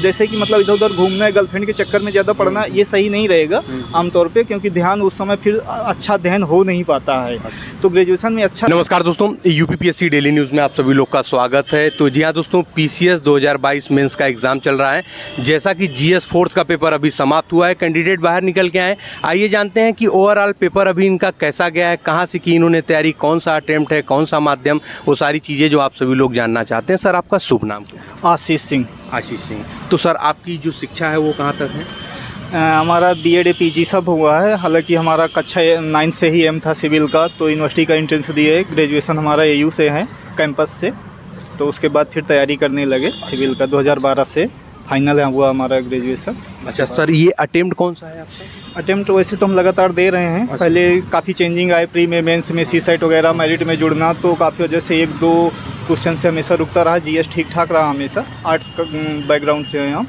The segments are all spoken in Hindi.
जैसे कि मतलब इधर उधर घूमना है, गर्लफ्रेंड के चक्कर में ज़्यादा पढ़ना, ये सही नहीं रहेगा आमतौर पे, क्योंकि ध्यान उस समय फिर अच्छा अध्ययन हो नहीं पाता है। तो ग्रेजुएशन में अच्छा। नमस्कार दोस्तों, यूपीपीएससी डेली न्यूज़ में आप सभी लोग का स्वागत है। तो जी हाँ दोस्तों, पीसीएस 2022 मेंस का एग्ज़ाम चल रहा है। जैसा कि जीएस 4th का पेपर अभी समाप्त हुआ है, कैंडिडेट बाहर निकल के आए। आइए जानते हैं कि ओवरऑल पेपर अभी इनका कैसा गया है, कहाँ से की इन्होंने तैयारी, कौन सा अटेम्प्ट है, कौन सा माध्यम, वो सारी चीज़ें जो आप सभी लोग जानना चाहते हैं। सर आपका शुभ नाम क्या है? आशीष सिंह। आशीष सिंह। तो सर आपकी जो शिक्षा है वो कहाँ तक है? हमारा बीएड पीजी सब हुआ है। हालांकि हमारा कक्षा 9 से ही एम था सिविल का, तो यूनिवर्सिटी का एंट्रेंस दिए। ग्रेजुएशन हमारा एयू से है, कैंपस से। तो उसके बाद फिर तैयारी करने लगे सिविल का। 2012 से फाइनल हुआ हमारा ग्रेजुएशन। अच्छा सर, ये अटेम्प्ट कौन सा है आपका? अटेम्प्ट वैसे तो हम लगातार दे रहे हैं। पहले काफ़ी चेंजिंग आए, प्री में, मेंस में, सीसेट वगैरह, मेरिट में जुड़ना, तो काफ़ी वजह से 1-2 क्वेश्चन से हमेशा रुकता रहा। जीएस ठीक ठाक रहा हमेशा, आर्ट्स का बैकग्राउंड से हैं हम,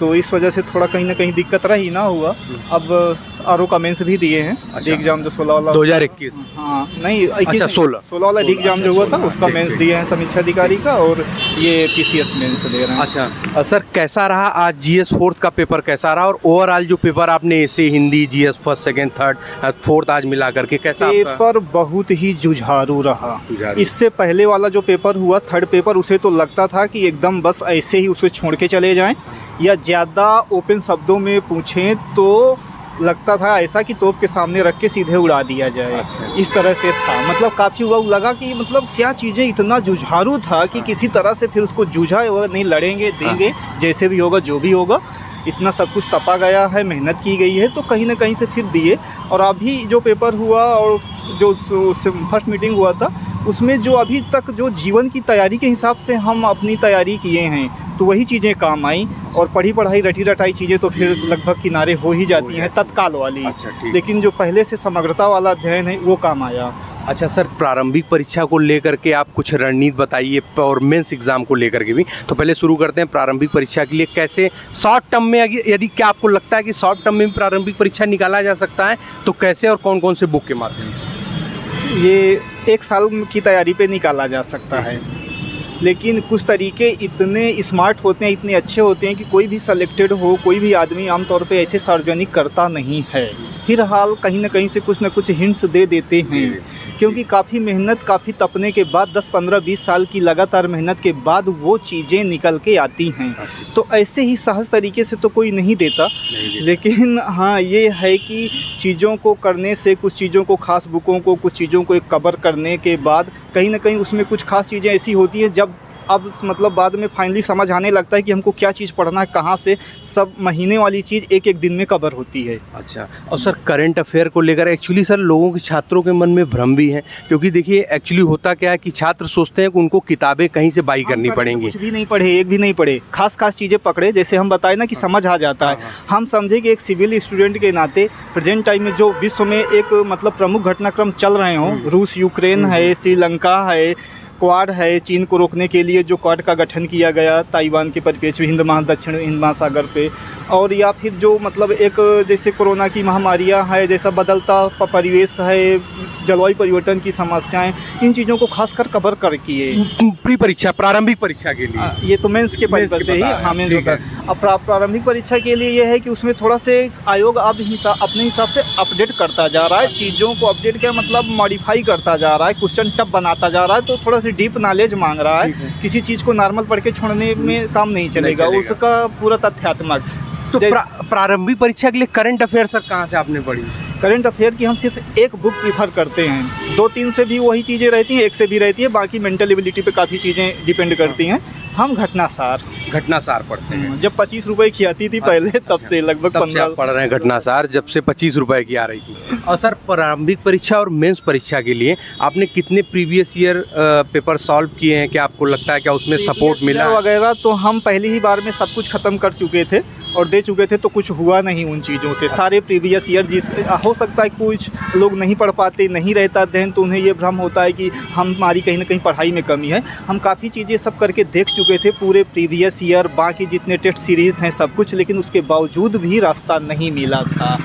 तो इस वजह से थोड़ा कहीं ना कहीं दिक्कत रही ना हुआ। अब आरओ का मेंस भी दिए हैं। एग्जाम जो 16 वाला 2021, हाँ नहीं 21, 16 वाला एग्जाम जो हुआ था उसका मेंस दिए हैं समीक्षा अधिकारी का, और ये पीसीएस मेंस दे रहे हैं। अच्छा सर, कैसा रहा आज जीएस 4th का पेपर, कैसा रहा? और ओवरऑल जो पेपर आपने ऐसे Hindi GS 1st, 2nd, 3rd, 4th आज मिला करके कैसा पेपर बहुत ही जुझारू रहा। इससे पहले वाला जो पेपर हुआ, 3rd पेपर, उसे तो लगता था कि एकदम बस ऐसे ही उसे छोड़ के चले जाएं, या ज़्यादा ओपन शब्दों में पूछें तो लगता था ऐसा कि तोप के सामने रख के सीधे उड़ा दिया जाए। अच्छा। इस तरह से था। मतलब काफ़ी हुआ, लगा कि मतलब क्या चीज़ें, इतना जुझारू था कि किसी तरह से फिर उसको जूझा हुआ, नहीं लड़ेंगे, देंगे, जैसे भी होगा, जो भी होगा। इतना सब कुछ तपा गया है, मेहनत की गई है, तो कहीं ना कहीं से फिर दिए। और अभी जो पेपर हुआ और जो फर्स्ट मीटिंग हुआ था, उसमें जो अभी तक जो जीवन की तैयारी के हिसाब से हम अपनी तैयारी किए हैं, तो वही चीज़ें काम आई। और पढ़ी पढ़ाई रटी रटाई चीज़ें तो फिर लगभग किनारे हो ही जाती हैं, तत्काल वाली। लेकिन जो पहले से समग्रता वाला अध्ययन है वो काम आया। अच्छा सर, प्रारंभिक परीक्षा को लेकर के आप कुछ रणनीति बताइए, और मेंस एग्जाम को लेकर के भी। तो पहले शुरू करते हैं प्रारंभिक परीक्षा के लिए कैसे शॉर्ट टर्म में, यदि क्या आपको लगता है कि शॉर्ट टर्म में भी प्रारंभिक परीक्षा निकाला जा सकता है, तो कैसे और कौन कौन से बुक के माध्यम से? ये 1 साल की तैयारी पे निकाला जा सकता है, लेकिन कुछ तरीके इतने स्मार्ट होते हैं, इतने अच्छे होते हैं कि कोई भी सेलेक्टेड हो, कोई भी आदमी आमतौर पे ऐसे सार्वजनिक करता नहीं है। फिलहाल कहीं ना कहीं से कुछ ना कुछ हिंट्स दे देते हैं, क्योंकि काफ़ी मेहनत, काफ़ी तपने के बाद, 10, 15, 20 साल की लगातार मेहनत के बाद वो चीज़ें निकल के आती हैं। तो ऐसे ही सहज तरीके से तो कोई नहीं देता। लेकिन हाँ, ये है कि चीज़ों को करने से, कुछ चीज़ों को, खास बुकों को, कुछ चीज़ों को एक कवर करने के बाद कहीं ना कहीं उसमें कुछ खास चीज़ें ऐसी होती हैं, जब अब मतलब बाद में फाइनली समझ आने लगता है कि हमको क्या चीज़ पढ़ना है, कहाँ से, सब महीने वाली चीज़ एक एक दिन में कवर होती है। अच्छा, और सर करंट अफेयर को लेकर एक्चुअली सर लोगों के, छात्रों के मन में भ्रम भी है, क्योंकि देखिए एक्चुअली होता क्या है कि छात्र सोचते हैं कि उनको किताबें कहीं से बाई करनी पड़ेंगी। कुछ भी नहीं पढ़े, एक भी नहीं पढ़े, खास चीज़ें पकड़े, जैसे हम बताए ना कि समझ आ जाता है। हम समझे कि एक सिविल स्टूडेंट के नाते प्रेजेंट टाइम में जो विश्व में एक मतलब प्रमुख घटनाक्रम चल रहे हों, रूस यूक्रेन है, श्रीलंका है, क्वाड है, चीन को रोकने के लिए जो क्वाड का गठन किया गया ताइवान के परिप्रेक्ष्य में, दक्षिण हिंद महासागर पे, और या फिर जो मतलब एक जैसे कोरोना की महामारियां है, जैसा बदलता परिवेश है, जलवायु परिवर्तन की समस्याएं, इन चीज़ों को खासकर कवर कर किए प्री परीक्षा, प्रारंभिक परीक्षा के लिए। ये तो मेंस के पर्पज से ही, हाँ मेंस होता है। अब प्रारंभिक परीक्षा के लिए ये है कि उसमें थोड़ा से आयोग अब अपने हिसाब से अपडेट करता जा रहा है, चीज़ों को अपडेट क्या मतलब मॉडिफाई करता जा रहा है, क्वेश्चन टफ बनाता जा रहा है, तो थोड़ा सा डीप नॉलेज मांग रहा है। किसी चीज़ को नॉर्मल पढ़ के छोड़ने में काम नहीं चलेगा, उसका पूरा तथ्यात्मक। तो प्रारंभिक परीक्षा के लिए करंट अफेयर सर कहाँ से आपने पढ़ी? करंट अफेयर की हम सिर्फ एक बुक प्रीफर करते हैं, 2-3 से भी वही चीज़ें रहती हैं, एक से भी रहती है, बाकी मेंटल एबिलिटी पे काफ़ी चीज़ें डिपेंड करती हैं। हम घटनासार पढ़ते हैं। जब 25 रुपए की आती थी पहले, तब से लगभग 15 पढ़ रहे हैं घटनासार, जब से 25 रुपए की आ रही थी। और सर प्रारंभिक परीक्षा और मेंस परीक्षा के लिए आपने कितने प्रीवियस ईयर पेपर सॉल्व किए हैं? क्या आपको लगता है क्या उसमें सपोर्ट मिला वगैरह? तो हम पहली ही बार में सब कुछ ख़त्म कर चुके थे और दे चुके थे, तो कुछ हुआ नहीं उन चीज़ों से। सारे प्रीवियस ईयर, जिस हो सकता है कुछ लोग नहीं पढ़ पाते, नहीं रहता अध्ययन, तो उन्हें ये भ्रम होता है कि हमारी कहीं ना कहीं पढ़ाई में कमी है। हम काफ़ी चीज़ें सब करके देख चुके थे, पूरे प्रीवियस ईयर, बाकी जितने टेस्ट सीरीज़ हैं सब कुछ, लेकिन उसके बावजूद भी रास्ता नहीं मिला था।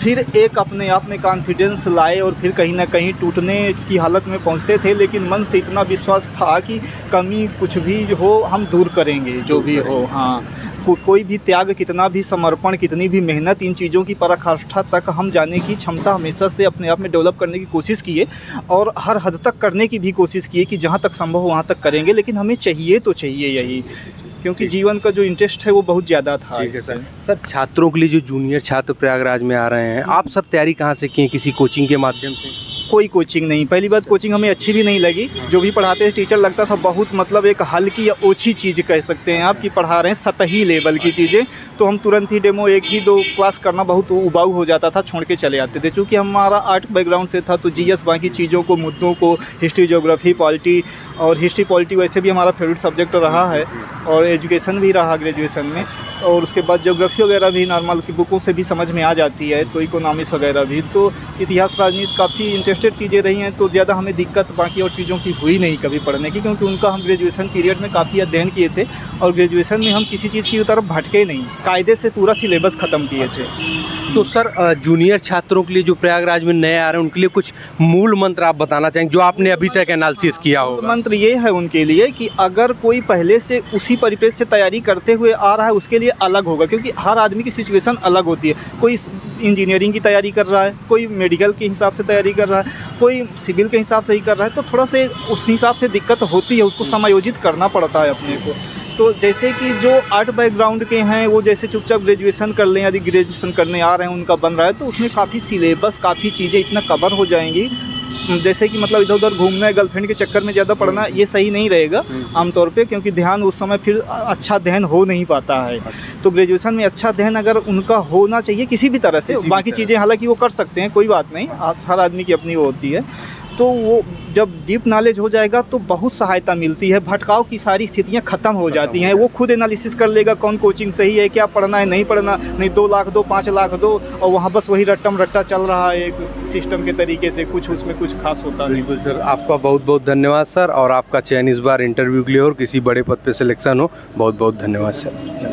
फिर एक अपने आप में कॉन्फिडेंस लाए और फिर कहीं ना कहीं टूटने की हालत में पहुंचते थे, लेकिन मन से इतना विश्वास था कि कमी कुछ भी हो हम दूर करेंगे, जो भी हो। हाँ, कोई भी त्याग, कितना भी समर्पण, कितनी भी मेहनत, इन चीज़ों की पराकाष्ठा तक हम जाने की क्षमता हमेशा से अपने आप में डेवलप करने की कोशिश की है और हर हद तक करने की भी कोशिश की है कि जहाँ तक संभव हो वहाँ तक करेंगे। लेकिन हमें चाहिए तो चाहिए यही, क्योंकि जीवन का जो इंटरेस्ट है वो बहुत ज़्यादा था। ठीक है सर। सर, छात्रों के लिए जो जूनियर छात्र प्रयागराज में आ रहे हैं, आप सर तैयारी कहाँ से किए? किसी कोचिंग के माध्यम से? कोई कोचिंग नहीं। पहली बात, कोचिंग हमें अच्छी भी नहीं लगी। जो भी पढ़ाते थे टीचर लगता था बहुत मतलब एक हल्की या ओछी चीज़ कह सकते हैं आप, कि पढ़ा रहे हैं सतही लेवल की चीज़ें। तो हम तुरंत ही डेमो 1 ही 2 क्लास करना बहुत उबाऊ हो जाता था, छोड़ के चले आते थे। चूँकि हमारा आर्ट बैकग्राउंड से था तो जीएस बाकी चीज़ों को, मुद्दों को, हिस्ट्री, ज्योग्राफी, पॉलिटी, और हिस्ट्री पॉलिटी वैसे भी हमारा फेवरेट सब्जेक्ट रहा है और एजुकेशन भी रहा ग्रेजुएशन में। और उसके बाद ज्योग्राफी वगैरह भी नॉर्मल की बुकों से भी समझ में आ जाती है, तो इकोनॉमिक्स वगैरह भी। तो इतिहास, राजनीति काफ़ी इंटरेस्टेड चीज़ें रही हैं, तो ज़्यादा हमें दिक्कत बाकी और चीज़ों की हुई नहीं कभी पढ़ने की, क्योंकि उनका हम ग्रेजुएशन पीरियड में काफ़ी अध्ययन किए थे और ग्रेजुएशन में हम किसी चीज़ की तरफ भटके नहीं, कायदे से पूरा सिलेबस ख़त्म किए थे। तो सर, जूनियर छात्रों के लिए जो प्रयागराज में नए आ रहे हैं उनके लिए कुछ मूल मंत्र आप बताना चाहेंगे जो आपने अभी तक एनालिसिस किया होगा? मंत्र ये है उनके लिए कि अगर कोई पहले से उसी परिप्रेक्ष्य से तैयारी करते हुए आ रहा है उसके लिए अलग होगा, क्योंकि हर आदमी की सिचुएशन अलग होती है। कोई इंजीनियरिंग की तैयारी कर रहा है, कोई मेडिकल के हिसाब से तैयारी कर रहा है, कोई सिविल के हिसाब से ही कर रहा है, तो थोड़ा से उस हिसाब से दिक्कत होती है, उसको समायोजित करना पड़ता है अपने को। तो जैसे कि जो आर्ट बैकग्राउंड के हैं वो जैसे चुपचाप ग्रेजुएशन कर लें, यदि ग्रेजुएशन करने आ रहे हैं उनका बन रहा है, तो उसमें काफ़ी सिलेबस, काफ़ी चीज़ें इतना कवर हो जाएंगी, जैसे कि मतलब इधर उधर घूमना है, गर्लफ्रेंड के चक्कर में ज़्यादा पढ़ना, ये सही नहीं रहेगा आमतौर पे, क्योंकि ध्यान उस समय फिर अच्छा अध्ययन हो नहीं पाता है। तो ग्रेजुएशन में अच्छा अध्ययन अगर उनका होना चाहिए किसी भी तरह से, बाकी चीज़ें हालांकि वो कर सकते हैं, कोई बात नहीं, हर आदमी की अपनी वो होती है। तो वो जब डीप नॉलेज हो जाएगा तो बहुत सहायता मिलती है, भटकाव की सारी स्थितियां ख़त्म हो जाती हैं। वो खुद एनालिसिस कर लेगा कौन कोचिंग सही है, क्या पढ़ना है, नहीं पढ़ना, नहीं 2 लाख दो, 5 लाख दो, और वहाँ बस वही रट्टम रट्टा चल रहा है एक सिस्टम के तरीके से, कुछ उसमें कुछ खास होता नहीं। बिल्कुल सर, आपका बहुत बहुत धन्यवाद सर, और आपका चयन इस बार इंटरव्यू के लिए और किसी बड़े पद पे सिलेक्शन हो, बहुत बहुत धन्यवाद सर।